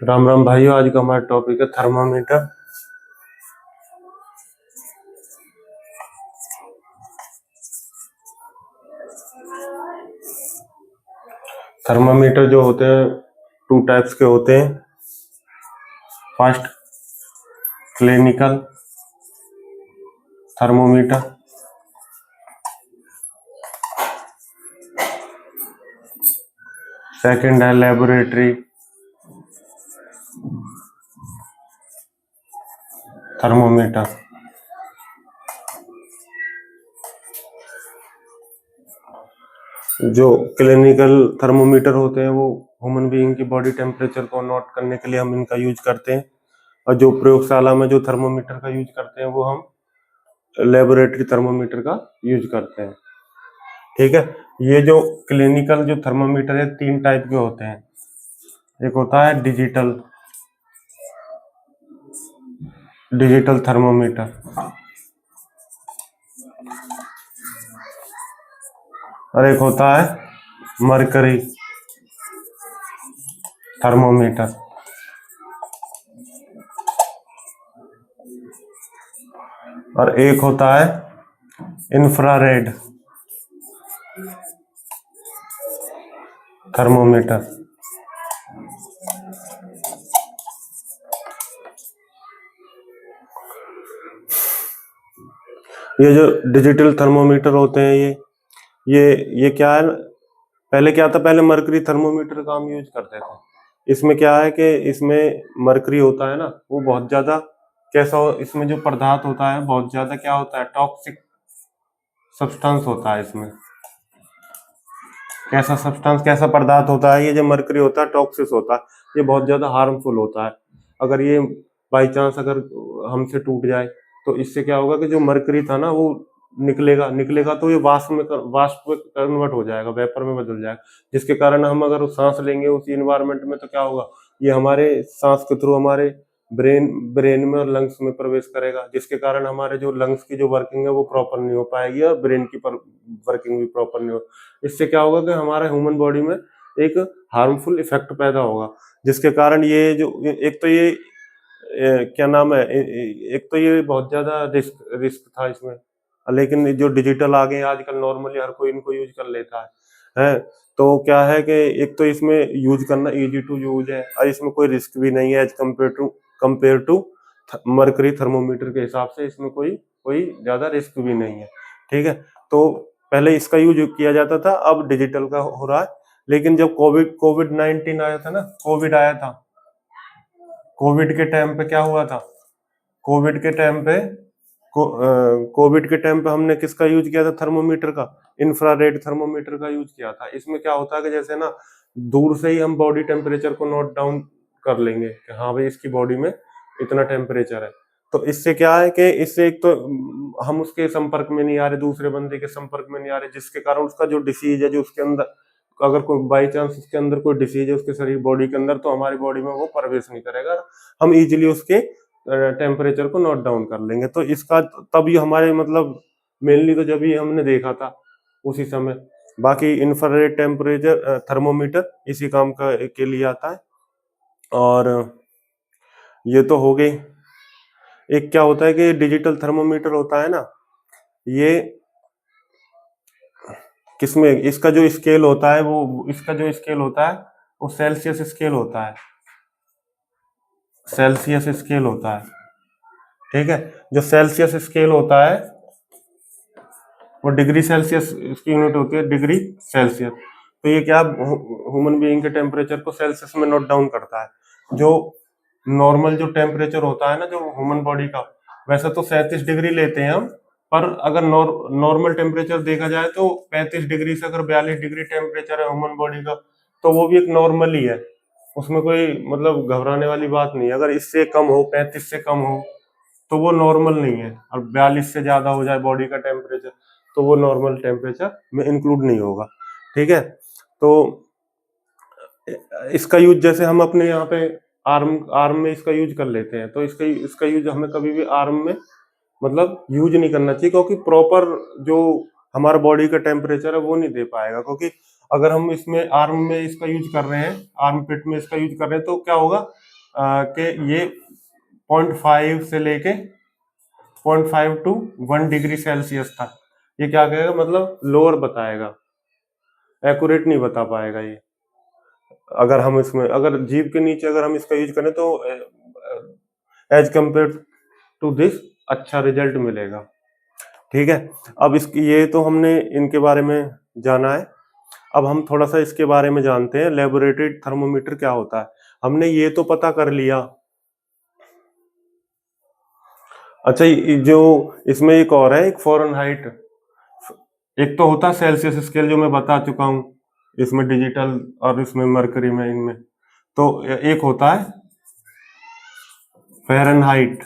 राम राम भाइयों। आज का हमारा टॉपिक है थर्मामीटर। थर्मामीटर जो होते हैं टू टाइप्स के होते हैं। First, clinical thermometer. सेकंड है लेबोरेटरी थर्मोमीटर। जो क्लिनिकल थर्मोमीटर होते हैं वो ह्यूमन बीइंग की बॉडी टेम्परेचर को नोट करने के लिए हम इनका यूज करते हैं, और जो प्रयोगशाला में जो थर्मोमीटर का यूज करते हैं वो हम लेबोरेटरी थर्मोमीटर का यूज करते हैं। ठीक है। ये जो क्लिनिकल जो थर्मोमीटर है तीन टाइप के होते हैं। एक होता है डिजिटल थर्मोमीटर, और एक होता है मरकरी थर्मोमीटर। और एक होता है इंफ्रारेड थर्मोमीटर। ये जो डिजिटल थर्मोमीटर होते हैं ये क्या है, पहले क्या था, पहले मरकरी थर्मोमीटर का हम यूज करते थे। इसमें क्या है कि इसमें मरकरी होता है ना, वो बहुत ज्यादा इसमें जो पदार्थ होता है बहुत ज्यादा क्या होता है, टॉक्सिक सब्सटेंस होता है इसमें। कैसा पदार्थ होता है, ये जो मरकरी होता है टॉक्सिक होता है, ये बहुत ज्यादा हार्मफुल होता है। अगर ये बाई चांस अगर हमसे टूट जाए तो इससे क्या होगा कि जो मरकरी था ना वो निकलेगा तो ये वाष्प में कन्वर्ट हो जाएगा, वेपर में बदल जाएगा, जिसके कारण हम अगर सांस लेंगे उसी इन्वायरमेंट में तो क्या होगा, ये हमारे सांस के थ्रू हमारे ब्रेन में और लंग्स में प्रवेश करेगा, जिसके कारण हमारे जो लंग्स की जो वर्किंग है वो प्रॉपर नहीं हो पाएगी और ब्रेन की वर्किंग भी प्रॉपर नहीं हो। इससे क्या होगा कि हमारे ह्यूमन बॉडी में एक हार्मफुल इफेक्ट पैदा होगा, जिसके कारण ये जो एक तो ये क्या नाम है, एक तो ये बहुत ज्यादा रिस्क था इसमें, लेकिन जो डिजिटल आ गए आजकल नॉर्मली हर कोई इनको यूज कर लेता है। तो क्या है कि एक तो इसमें यूज करना इजी टू यूज है, और इसमें कोई रिस्क भी नहीं है as compare to mercury thermometer के हिसाब से इसमें कोई ज्यादा रिस्क भी नहीं है। ठीक है। तो पहले इसका यूज किया जाता था, अब डिजिटल का हो रहा है। लेकिन जब कोविड 19 आया था ना, कोविड के टाइम पे क्या हुआ था, कोविड के टाइम पे कोविड के टाइम पे हमने किसका यूज किया था, थर्मोमीटर का, इंफ्रारेड थर्मोमीटर का यूज किया था। इसमें क्या होता है कि जैसे ना दूर से ही हम बॉडी टेम्परेचर को नोट डाउन कर लेंगे कि हाँ भाई इसकी बॉडी में इतना टेम्परेचर है। तो इससे क्या है कि इससे एक तो हम उसके संपर्क में नहीं आ रहे, दूसरे बंदे के संपर्क में नहीं आ रहे, जिसके कारण उसका जो डिसीज है जो उसके अंदर, अगर कोई बाई चांस उसके अंदर कोई डिसीज है उसके शरीर बॉडी के अंदर, तो हमारी बॉडी में वो प्रवेश नहीं करेगा, हम इजीली उसके टेम्परेचर को नोट डाउन कर लेंगे। तो इसका तभी हमारे मतलब मेनली तो जब ही हमने देखा था उसी समय। बाकी इंफ्रारेड टेम्परेचर थर्मोमीटर इसी काम के लिए आता है। और ये तो हो गई। एक क्या होता है कि डिजिटल थर्मोमीटर होता है ना, ये किसमें इसका जो स्केल होता है वो सेल्सियस स्केल होता है, सेल्सियस स्केल होता है। ठीक है। जो सेल्सियस स्केल होता है वो डिग्री सेल्सियस इसकी यूनिट होती है, डिग्री सेल्सियस। तो ये क्या ह्यूमन बीइंग के टेम्परेचर को सेल्सियस में नोट डाउन करता है। जो नॉर्मल जो टेम्परेचर होता है ना जो ह्यूमन बॉडी का, वैसे तो 37 डिग्री लेते हैं हम, पर अगर नॉर्मल टेम्परेचर देखा जाए तो 35 डिग्री से अगर 42 डिग्री टेम्परेचर है ह्यूमन बॉडी का, तो वो भी एक नॉर्मल ही है, उसमें कोई मतलब घबराने वाली बात नहीं है। अगर इससे कम हो, 35 से कम हो, तो वो नॉर्मल नहीं है, और 42 से ज्यादा हो जाए बॉडी का टेम्परेचर तो वो नॉर्मल टेम्परेचर में इंक्लूड नहीं होगा। ठीक है। तो इसका यूज जैसे हम अपने यहाँ पे आर्म में इसका यूज कर लेते हैं, तो इसका यूज हमें कभी भी आर्म में मतलब यूज नहीं करना चाहिए, क्योंकि प्रॉपर जो हमारा बॉडी का टेम्परेचर है वो नहीं दे पाएगा। क्योंकि अगर हम इसमें आर्म में इसका यूज कर रहे हैं, आर्म पिट में इसका यूज कर रहे हैं, तो क्या होगा कि ये 0.5 से लेके 0.5 टू 1 डिग्री सेल्सियस तक ये क्या कहेगा, मतलब लोअर बताएगा, एक्यूरेट नहीं बता पाएगा ये। अगर हम इसमें अगर जीभ के नीचे अगर हम इसका यूज करें तो एज कंपेयर टू दिस अच्छा रिजल्ट मिलेगा। ठीक है, अब इसकी ये तो हमने इनके बारे में जाना है। अब हम थोड़ा सा इसके बारे में जानते हैं, लेबोरेटरी थर्मोमीटर क्या होता है। हमने ये तो पता कर लिया। अच्छा, जो इसमें एक और है, एक फ़ारेनहाइट, एक तो होता है सेल्सियस स्केल जो मैं बता चुका हूं, इसमें डिजिटल और इसमें मरकरी में, इनमें तो एक होता है फ़ारेनहाइट।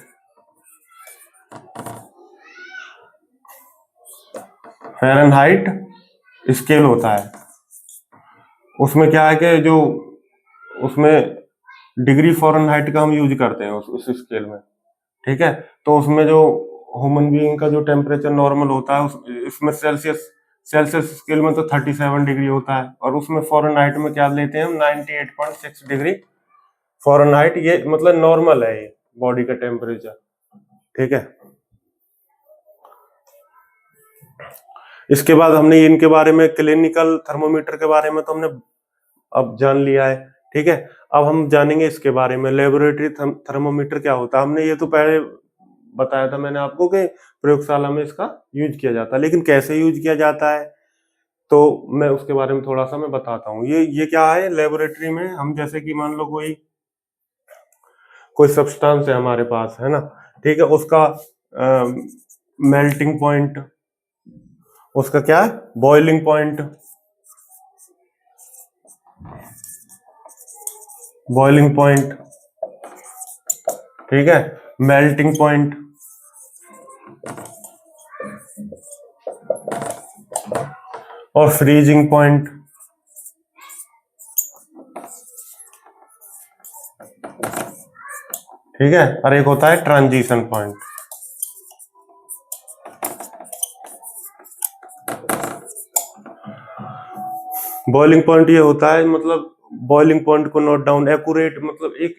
फ़ारेनहाइट स्केल होता है, उसमें क्या है कि जो उसमें डिग्री फ़ारेनहाइट का हम यूज करते हैं उस स्केल में। ठीक है, तो उसमें जो ह्यूमन बीइंग का जो टेम्परेचर नॉर्मल होता है इसमें सेल्सियस सेल्सियस स्केल में तो 37 डिग्री होता है, और उसमें फ़ारेनहाइट में क्या लेते हैं हम, 98.6 डिग्री फ़ारेनहाइट। ये मतलब नॉर्मल है ये बॉडी का टेम्परेचर। ठीक है, इसके बाद हमने इनके बारे में, क्लिनिकल थर्मोमीटर के बारे में तो हमने अब जान लिया है। ठीक है, अब हम जानेंगे इसके बारे में, लेबोरेटरी थर्मोमीटर क्या होता है। हमने ये तो पहले बताया था मैंने आपको कि प्रयोगशाला में इसका यूज किया जाता है, लेकिन कैसे यूज किया जाता है तो मैं उसके बारे में थोड़ा सा मैं बताता हूँ। ये क्या है, लेबोरेटरी में हम जैसे कि मान लो कोई सब्सटेंस है हमारे पास, है ना, ठीक है, उसका मेल्टिंग पॉइंट, उसका क्या है, बॉइलिंग पॉइंट, बॉइलिंग पॉइंट, ठीक है, मेल्टिंग पॉइंट, और फ्रीजिंग पॉइंट। ठीक है, और एक होता है ट्रांजिशन पॉइंट। बॉइलिंग पॉइंट ये होता है, मतलब बॉइलिंग पॉइंट को नोट डाउन, एक्यूरेट, मतलब एक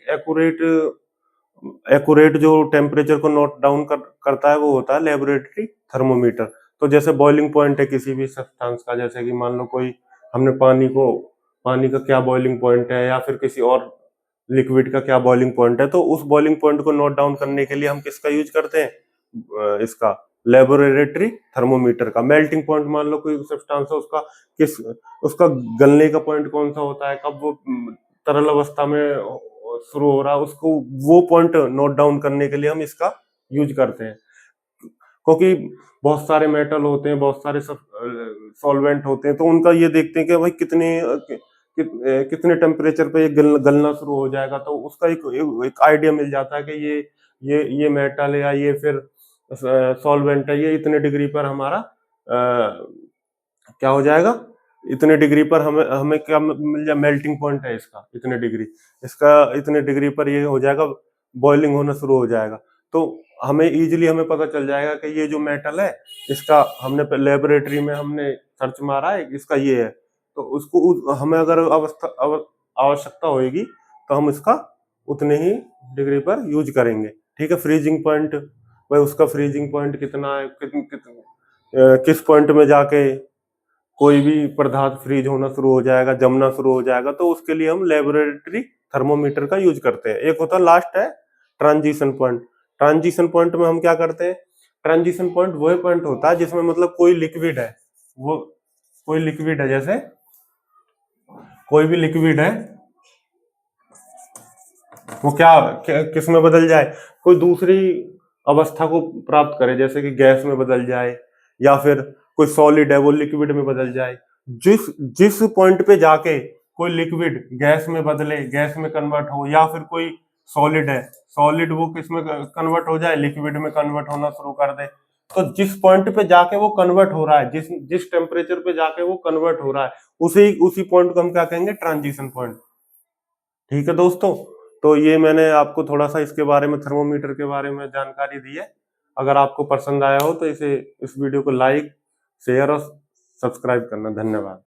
एक्यूरेट जो टेम्परेचर को नोट डाउन करता है वो होता है लेबोरेटरी थर्मोमीटर। तो जैसे बॉइलिंग पॉइंट है किसी भी सब्सटेंस का, जैसे कि मान लो कोई हमने पानी का क्या बॉइलिंग पॉइंट है, या फिर किसी और लिक्विड का क्या बॉइलिंग पॉइंट है, तो उस बॉइलिंग पॉइंट को नोट डाउन करने के लिए हम किसका यूज करते हैं, इसका लेबोरेटरी थर्मोमीटर का। मेल्टिंग पॉइंट, मान लो कोई सब्सटेंस है, उसका गलने का पॉइंट कौन सा होता है, कब वो तरल अवस्था में शुरू हो रहा है, उसको वो पॉइंट नोट डाउन करने के लिए हम इसका यूज करते हैं। क्योंकि बहुत सारे मेटल होते हैं, बहुत सारे सॉल्वेंट होते हैं, तो उनका ये देखते हैं कि भाई कितने टेम्परेचर पे ये गलना शुरू हो जाएगा, तो उसका एक आइडिया मिल जाता है कि ये मेटल है या ये फिर सॉल्वेंट है, ये इतने डिग्री पर हमारा क्या हो जाएगा, इतने डिग्री पर हमें हमें क्या मिल जाए, मेल्टिंग पॉइंट है इसका इतने डिग्री, इसका इतने डिग्री पर ये हो जाएगा, बॉइलिंग होना शुरू हो जाएगा। तो हमें पता चल जाएगा कि ये जो मेटल है, इसका हमने लेबोरेटरी में हमने सर्च मारा है, इसका ये है, तो उसको हमें अगर आवश्यकता होगी तो हम इसका उतने ही डिग्री पर यूज करेंगे। ठीक है, फ्रीजिंग पॉइंट, भाई उसका फ्रीजिंग पॉइंट कितना है, किस पॉइंट में जाके कोई भी पदार्थ फ्रीज होना शुरू हो जाएगा, जमना शुरू हो जाएगा, तो उसके लिए हम लेबोरेटरी थर्मोमीटर का यूज करते हैं। एक होता लास्ट है ट्रांजिशन पॉइंट। ट्रांजिशन पॉइंट में हम क्या करते हैं, ट्रांजिशन पॉइंट वही पॉइंट होता है जिसमें मतलब कोई लिक्विड है, वो कोई लिक्विड है, जैसे कोई भी लिक्विड है वो किस में बदल जाए, कोई दूसरी अवस्था को प्राप्त करे, जैसे कि गैस में बदल जाए, या फिर कोई सॉलिड है वो लिक्विड में बदल जाए। जिस जिस पॉइंट पे जाके कोई लिक्विड गैस में बदले, गैस में कन्वर्ट हो, या फिर कोई सॉलिड है, सॉलिड वो किस में कन्वर्ट हो जाए, लिक्विड में कन्वर्ट होना शुरू कर दे, तो जिस पॉइंट पे जाके वो कन्वर्ट हो रहा है, जिस जिस टेम्परेचर पे जाके वो कन्वर्ट हो रहा है, उसी पॉइंट को हम क्या कहेंगे, ट्रांजिशन पॉइंट। ठीक है दोस्तों, तो ये मैंने आपको थोड़ा सा इसके बारे में, थर्मोमीटर के बारे में जानकारी दी है। अगर आपको पसंद आया हो तो इस वीडियो को लाइक, शेयर और सब्सक्राइब करना। धन्यवाद।